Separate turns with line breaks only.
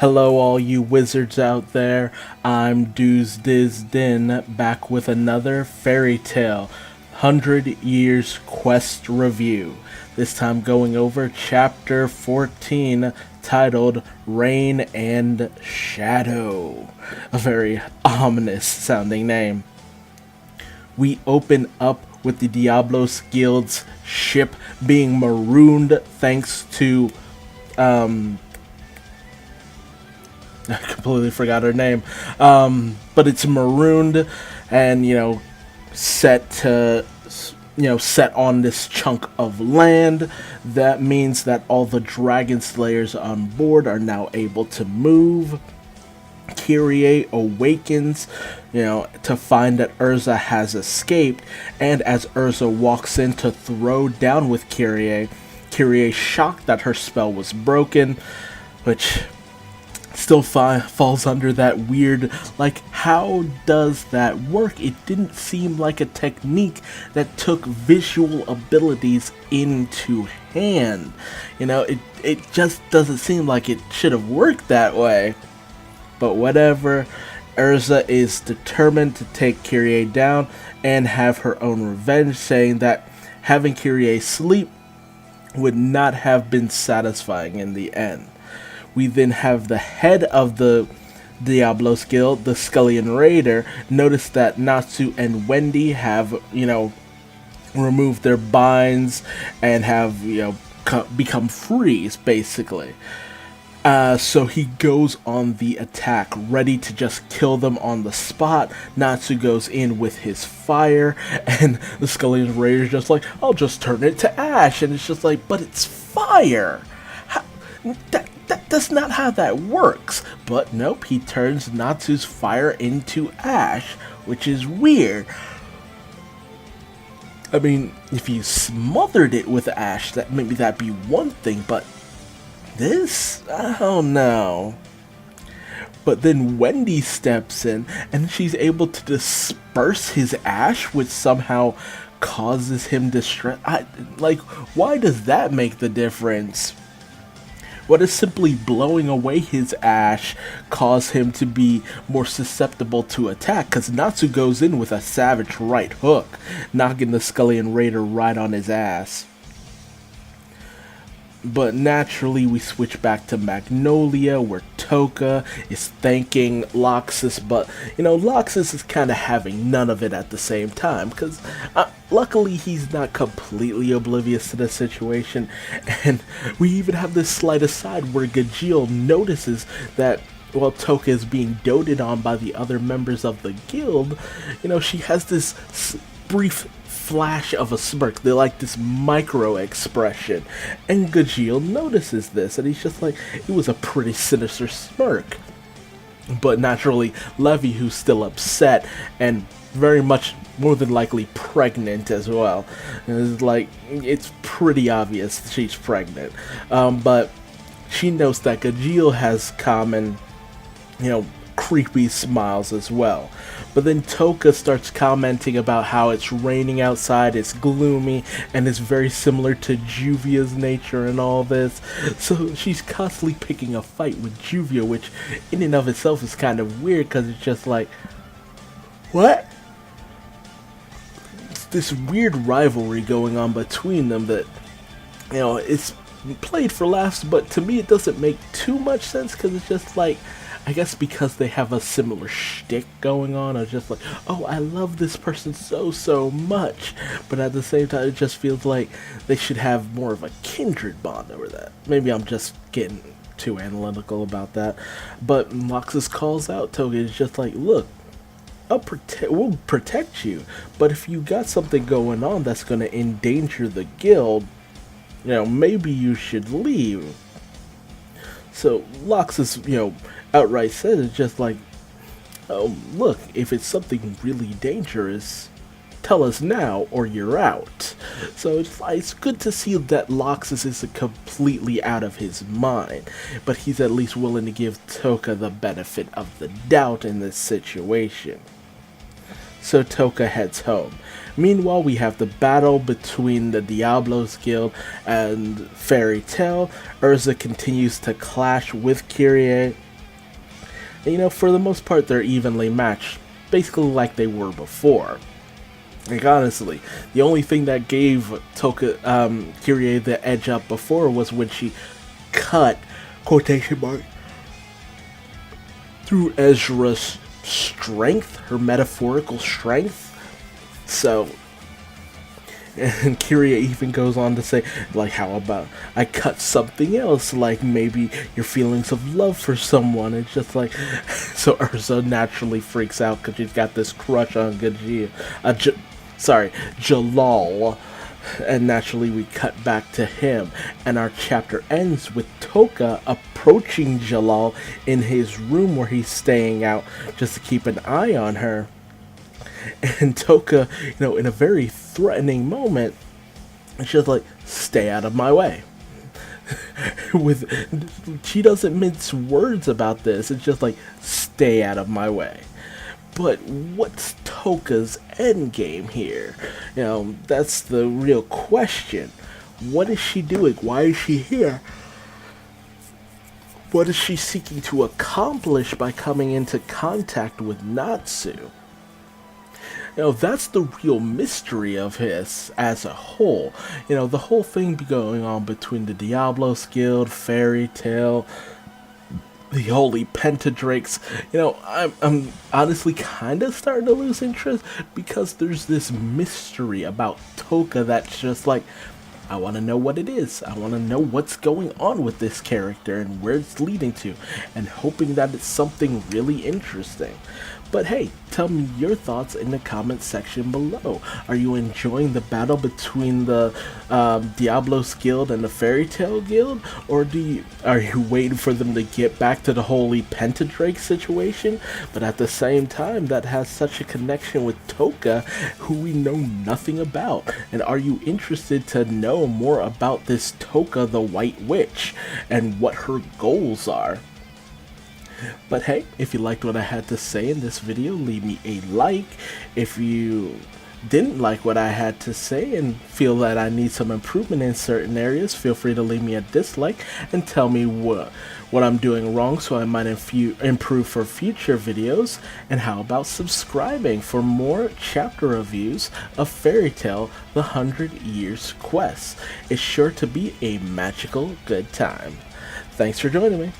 Hello, all you wizards out there. I'm Duuz-Diz-Din, back with another fairy tale 100 Years Quest review. This time going over chapter 14, titled Rain and Shadow. A very ominous sounding name. We open up with the Diablos Guild's ship being marooned thanks to I completely forgot her name. But it's marooned and, set to, set on this chunk of land. That means that all the dragon slayers on board are now able to move. Kyrie awakens, to find that Urza has escaped, and as Urza walks in to throw down with Kyrie, shocked that her spell was broken, which still falls under that weird, how does that work? It didn't seem like a technique that took visual abilities into hand. It just doesn't seem like it should have worked that way. But whatever, Urza is determined to take Kyrie down and have her own revenge, saying that having Kyrie sleep would not have been satisfying in the end. We then have the head of the Diablos Guild, the Scullion Raider, notice that Natsu and Wendy have, removed their binds and have, become frees, basically. So he goes on the attack, ready to just kill them on the spot. Natsu goes in with his fire, and the Scullion Raider's just like, I'll just turn it to ash. And it's just like, but it's fire! That's not how that works. But nope, he turns Natsu's fire into ash, which is weird. I mean, if you smothered it with ash, maybe that'd be one thing, but this? I don't know. But then Wendy steps in, and she's able to disperse his ash, which somehow causes him distress. Why does that make the difference? What does simply blowing away his ash cause him to be more susceptible to attack? Because Natsu goes in with a savage right hook, knocking the Scullion Raider right on his ass. But naturally, we switch back to Magnolia, where Toka is thanking Loxus, but, Loxus is kind of having none of it at the same time, because luckily he's not completely oblivious to the situation, and we even have this slight aside where Gajeel notices that while Toka is being doted on by the other members of the guild, she has this brief flash of a smirk. They're like this micro expression, and Gajeel notices this, and he's just like, it was a pretty sinister smirk. But naturally, Levy, who's still upset and very much more than likely pregnant as well, is like, it's pretty obvious she's pregnant. But she knows that Gajeel has common, creepy smiles as well. But then Toka starts commenting about how it's raining outside, it's gloomy, and it's very similar to Juvia's nature and all this. So she's constantly picking a fight with Juvia, which in and of itself is kind of weird, because it's just like, what? It's this weird rivalry going on between them that, it's played for laughs, but to me it doesn't make too much sense, because it's just like, I guess because they have a similar shtick going on, I was just like, oh, I love this person so much. But at the same time, it just feels like they should have more of a kindred bond over that. Maybe I'm just getting too analytical about that. But Moxus calls out Toga, it's just like, look, we'll protect you. But if you got something going on that's going to endanger the guild, maybe you should leave. So Loxus, outright says it's just like, oh, look, if it's something really dangerous, tell us now or you're out. So it's good to see that Loxus isn't completely out of his mind, but he's at least willing to give Toka the benefit of the doubt in this situation. So Toka heads home. Meanwhile, we have the battle between the Diablos Guild and Fairy Tail. Urza continues to clash with Kyrie, And, for the most part, they're evenly matched, basically like they were before. Like, honestly, the only thing that gave Kyrie the edge up before was when she cut, quotation mark, through Ezra's strength, her metaphorical strength. So, and Kyrie even goes on to say, like, how about I cut something else, like maybe your feelings of love for someone. It's just like, so Urza naturally freaks out because she's got this crush on Jalal. And naturally we cut back to him, and our chapter ends with Toka approaching Jalal in his room where he's staying out just to keep an eye on her. And Toka, in a very threatening moment, she's just like, stay out of my way. She doesn't mince words about this. It's just like, stay out of my way. But what's Toka's endgame here? That's the real question. What is she doing? Why is she here? What is she seeking to accomplish by coming into contact with Natsu? That's the real mystery of his as a whole. The whole thing going on between the Diablos Guild, Fairy Tail, the Holy Pentadrakes. I'm honestly kind of starting to lose interest because there's this mystery about Toka that's just like, I want to know what it is. I want to know what's going on with this character and where it's leading to, and hoping that it's something really interesting. But hey, tell me your thoughts in the comment section below. Are you enjoying the battle between the Diablos Guild and the Fairy Tail Guild? Or are you waiting for them to get back to the Holy Pentadrake situation? But at the same time, that has such a connection with Toka, who we know nothing about. And are you interested to know more about this Toka the White Witch and what her goals are? But hey, if you liked what I had to say in this video, leave me a like. If you didn't like what I had to say and feel that I need some improvement in certain areas, feel free to leave me a dislike and tell me what I'm doing wrong so I might improve for future videos. And how about subscribing for more chapter reviews of Fairy Tail The 100 Years Quest? It's sure to be a magical good time. Thanks for joining me.